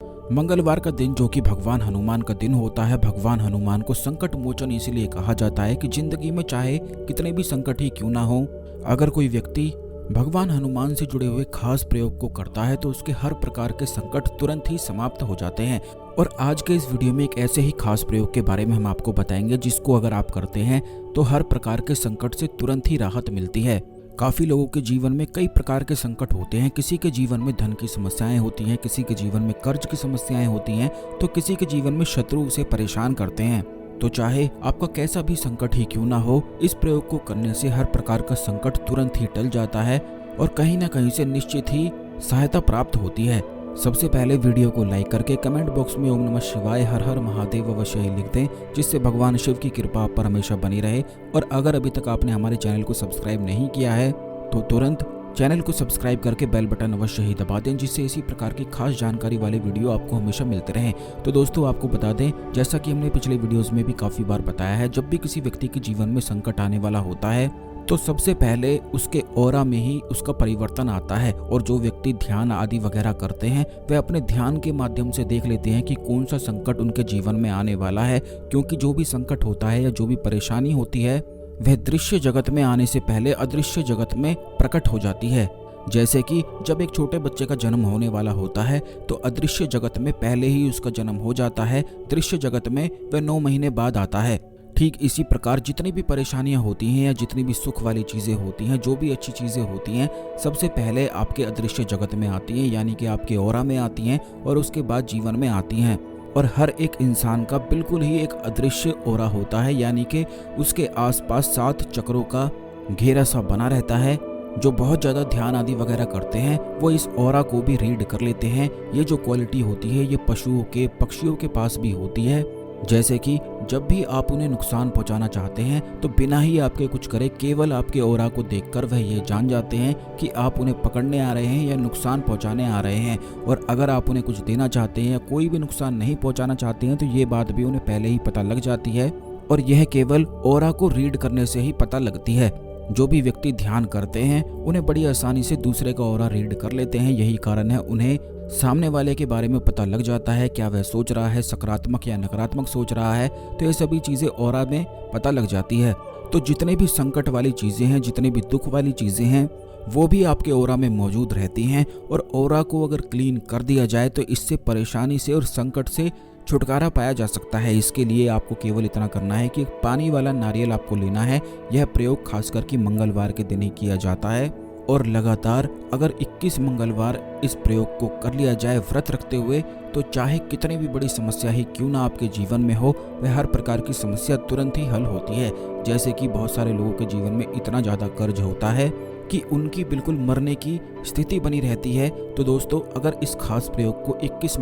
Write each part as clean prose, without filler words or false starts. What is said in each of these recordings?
मंगलवार का दिन जो कि भगवान हनुमान का दिन होता है, भगवान हनुमान को संकट मोचन इसीलिए कहा जाता है कि जिंदगी में चाहे कितने भी संकट ही क्यों ना हो, अगर कोई व्यक्ति भगवान हनुमान से जुड़े हुए खास प्रयोग को करता है तो उसके हर प्रकार के संकट तुरंत ही समाप्त हो जाते हैं। और आज के इस वीडियो में एक ऐसे ही खास प्रयोग के बारे में हम आपको बताएंगे जिसको अगर आप करते हैं तो हर प्रकार के संकट से तुरंत ही राहत मिलती है। काफी लोगों के जीवन में कई प्रकार के संकट होते हैं। किसी के जीवन में धन की समस्याएं होती हैं, किसी के जीवन में कर्ज की समस्याएं होती हैं, तो किसी के जीवन में शत्रु उसे परेशान करते हैं। तो चाहे आपका कैसा भी संकट ही क्यों ना हो, इस प्रयोग को करने से हर प्रकार का संकट तुरंत ही टल जाता है और कहीं ना कहीं से निश्चित ही सहायता प्राप्त होती है। सबसे पहले वीडियो को लाइक करके कमेंट बॉक्स में ओम नमः शिवाय हर हर महादेव अवश्य ही लिख दें, जिससे भगवान शिव की कृपा आप पर हमेशा बनी रहे। और अगर अभी तक आपने हमारे चैनल को सब्सक्राइब नहीं किया है तो तुरंत चैनल को सब्सक्राइब करके बेल बटन अवश्य ही दबा दें, जिससे इसी प्रकार की खास जानकारी वाले वीडियो आपको हमेशा मिलते रहें। तो दोस्तों, आपको बता दें, जैसा कि हमने पिछले वीडियोस में भी काफ़ी बार बताया है, जब भी किसी व्यक्ति के जीवन में संकट आने वाला होता है तो सबसे पहले उसके ऑरा में ही उसका परिवर्तन आता है। और जो व्यक्ति ध्यान आदि वगैरह करते हैं वे अपने ध्यान के माध्यम से देख लेते हैं कि कौन सा संकट उनके जीवन में आने वाला है, क्योंकि जो भी संकट होता है या जो भी परेशानी होती है वह दृश्य जगत में आने से पहले अदृश्य जगत में प्रकट हो जाती है। जैसे कि जब एक छोटे बच्चे का जन्म होने वाला होता है तो अदृश्य जगत में पहले ही उसका जन्म हो जाता है, दृश्य जगत में वह 9 महीने बाद आता है। ठीक इसी प्रकार जितनी भी परेशानियां होती हैं या जितनी भी सुख वाली चीज़ें होती हैं, जो भी अच्छी चीज़ें होती हैं, सबसे पहले आपके अदृश्य जगत में आती हैं, यानी कि आपके ऑरा में आती हैं और उसके बाद जीवन में आती हैं। और हर एक इंसान का बिल्कुल ही एक अदृश्य ऑरा होता है, यानी कि उसके आसपास 7 चक्रों का घेरा सा बना रहता है। जो बहुत ज़्यादा ध्यान आदि वगैरह करते हैं वो इस ऑरा को भी रीड कर लेते हैं। ये जो क्वालिटी होती है ये पशुओं के, पक्षियों के पास भी होती है। जैसे कि जब भी आप उन्हें नुकसान पहुंचाना चाहते हैं तो बिना ही आपके कुछ करे, केवल आपके ऑरा को देखकर वह ये जान जाते हैं कि आप उन्हें पकड़ने आ रहे हैं या नुकसान पहुंचाने आ रहे हैं। और अगर आप उन्हें कुछ देना चाहते हैं या कोई भी नुकसान नहीं पहुंचाना चाहते हैं तो ये बात भी उन्हें पहले ही पता लग जाती है। और यह केवल ऑरा को रीड करने से ही पता लगती है। जो भी व्यक्ति ध्यान करते हैं उन्हें बड़ी आसानी से दूसरे का ऑरा रीड कर लेते हैं। यही कारण है उन्हें सामने वाले के बारे में पता लग जाता है, क्या वह सोच रहा है, सकारात्मक या नकारात्मक सोच रहा है, तो ये सभी चीज़ें ऑरा में पता लग जाती है। तो जितने भी संकट वाली चीज़ें हैं, जितनी भी दुख वाली चीज़ें हैं, वो भी आपके ऑरा में मौजूद रहती हैं। और ऑरा को अगर क्लीन कर दिया जाए तो इससे परेशानी से और संकट से छुटकारा पाया जा सकता है। इसके लिए आपको केवल इतना करना है कि पानी वाला नारियल आपको लेना है। यह प्रयोग खासकर कि मंगलवार के दिन ही किया जाता है और लगातार अगर 21 मंगलवार इस प्रयोग को कर लिया जाए व्रत रखते हुए, तो चाहे कितनी भी बड़ी समस्या ही क्यों ना आपके जीवन में हो, वह हर प्रकार की समस्या तुरंत ही हल होती है। जैसे कि बहुत सारे लोगों के जीवन में इतना ज़्यादा कर्ज होता है कि उनकी बिल्कुल मरने की स्थिति बनी रहती है। तो दोस्तों, अगर इस खास प्रयोग को 21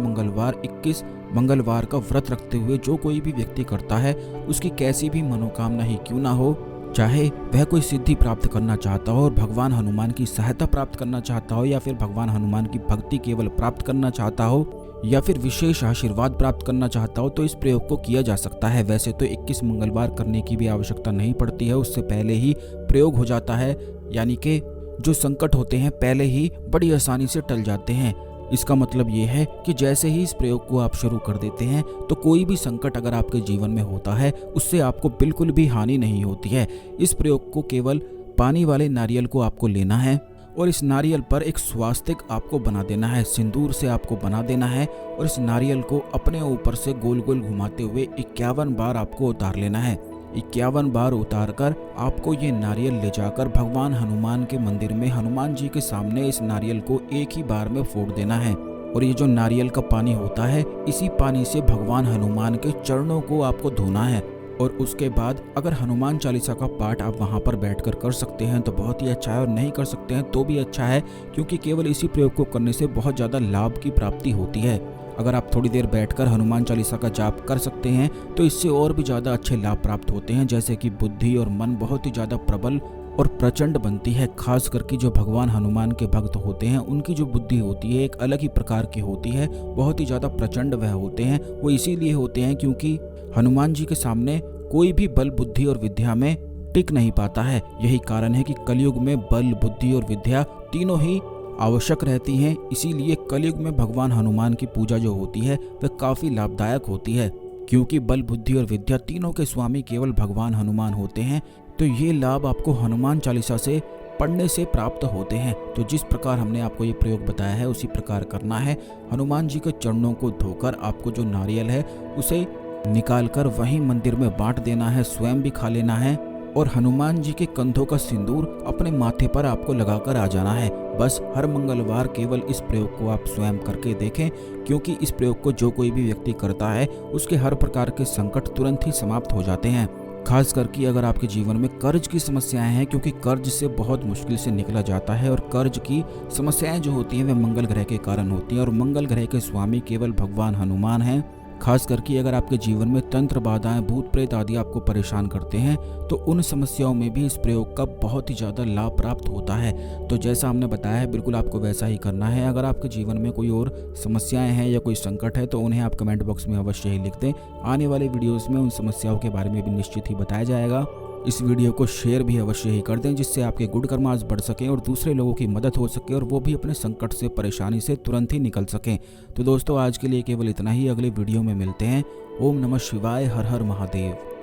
मंगलवार का व्रत रखते हुए जो कोई भी व्यक्ति करता है, उसकी कैसी भी मनोकामना ही क्यों ना हो, चाहे वह कोई सिद्धि प्राप्त करना चाहता हो और भगवान हनुमान की सहायता प्राप्त करना चाहता हो, या फिर भगवान हनुमान की भक्ति केवल प्राप्त करना चाहता हो, या फिर विशेष आशीर्वाद प्राप्त करना चाहता हो, तो इस प्रयोग को किया जा सकता है। वैसे तो 21 मंगलवार करने की भी आवश्यकता नहीं पड़ती है, उससे पहले ही प्रयोग हो जाता है, यानी कि जो संकट होते हैं पहले ही बड़ी आसानी से टल जाते हैं। इसका मतलब ये है कि जैसे ही इस प्रयोग को आप शुरू कर देते हैं तो कोई भी संकट अगर आपके जीवन में होता है उससे आपको बिल्कुल भी हानि नहीं होती है। इस प्रयोग को केवल पानी वाले नारियल को आपको लेना है और इस नारियल पर एक स्वास्तिक आपको बना देना है, सिंदूर से आपको बना देना है। और इस नारियल को अपने ऊपर से गोल गोल घुमाते हुए 51 बार आपको उतार लेना है। 51 बार उतार कर आपको ये नारियल ले जाकर भगवान हनुमान के मंदिर में हनुमान जी के सामने इस नारियल को एक ही बार में फोड़ देना है। और ये जो नारियल का पानी होता है, इसी पानी से भगवान हनुमान के चरणों को आपको धोना है। और उसके बाद अगर हनुमान चालीसा का पाठ आप वहाँ पर बैठकर कर सकते हैं तो बहुत ही अच्छा है, और नहीं कर सकते हैं तो भी अच्छा है, क्योंकि केवल इसी प्रयोग को करने से बहुत ज़्यादा लाभ की प्राप्ति होती है। अगर आप थोड़ी देर बैठकर हनुमान चालीसा का जाप कर सकते हैं तो इससे और भी ज़्यादा अच्छे लाभ प्राप्त होते हैं, जैसे कि बुद्धि और मन बहुत ही ज़्यादा प्रबल और प्रचंड बनती है। खास करके जो भगवान हनुमान के भक्त होते हैं उनकी जो बुद्धि होती है एक अलग ही प्रकार की होती है, बहुत ही ज़्यादा प्रचंड वह होते हैं। वो इसीलिए होते हैं क्योंकि हनुमान जी के सामने कोई भी बल, बुद्धि और विद्या में टिक नहीं पाता है। यही कारण है कि कलयुग में बल, बुद्धि और विद्या तीनों ही आवश्यक रहती हैं। इसीलिए कलयुग में भगवान हनुमान की पूजा जो होती है वह काफ़ी लाभदायक होती है, क्योंकि बल, बुद्धि और विद्या तीनों के स्वामी केवल भगवान हनुमान होते हैं। तो ये लाभ आपको हनुमान चालीसा से पढ़ने से प्राप्त होते हैं। तो जिस प्रकार हमने आपको ये प्रयोग बताया है उसी प्रकार करना है। हनुमान जी के चरणों को धोकर आपको जो नारियल है उसे निकालकर वहीं मंदिर में बांट देना है, स्वयं भी खा लेना है और हनुमान जी के कंधों का सिंदूर अपने माथे पर आपको लगाकर आ जाना है। बस हर मंगलवार केवल इस प्रयोग को आप स्वयं करके देखें, क्योंकि इस प्रयोग को जो कोई भी व्यक्ति करता है उसके हर प्रकार के संकट तुरंत ही समाप्त हो जाते हैं। खास करके अगर आपके जीवन में कर्ज की समस्याएं हैं, क्योंकि कर्ज से बहुत मुश्किल से निकला जाता है और कर्ज की समस्याएं जो होती हैं वे मंगल ग्रह के कारण होती हैं और मंगल ग्रह के स्वामी केवल भगवान हनुमान हैं। खास करके अगर आपके जीवन में तंत्र बाधाएं, भूत प्रेत आदि आपको परेशान करते हैं तो उन समस्याओं में भी इस प्रयोग का बहुत ही ज़्यादा लाभ प्राप्त होता है। तो जैसा हमने बताया है बिल्कुल आपको वैसा ही करना है। अगर आपके जीवन में कोई और समस्याएं हैं या कोई संकट है तो उन्हें आप कमेंट बॉक्स में अवश्य ही लिख दें। आने वाले वीडियोज़ में उन समस्याओं के बारे में भी निश्चित ही बताया जाएगा। इस वीडियो को शेयर भी अवश्य ही कर दें, जिससे आपके गुड कर्मास बढ़ सकें और दूसरे लोगों की मदद हो सके और वो भी अपने संकट से, परेशानी से तुरंत ही निकल सकें। तो दोस्तों आज के लिए केवल इतना ही। अगले वीडियो में मिलते हैं। ओम नमः शिवाय। हर हर महादेव।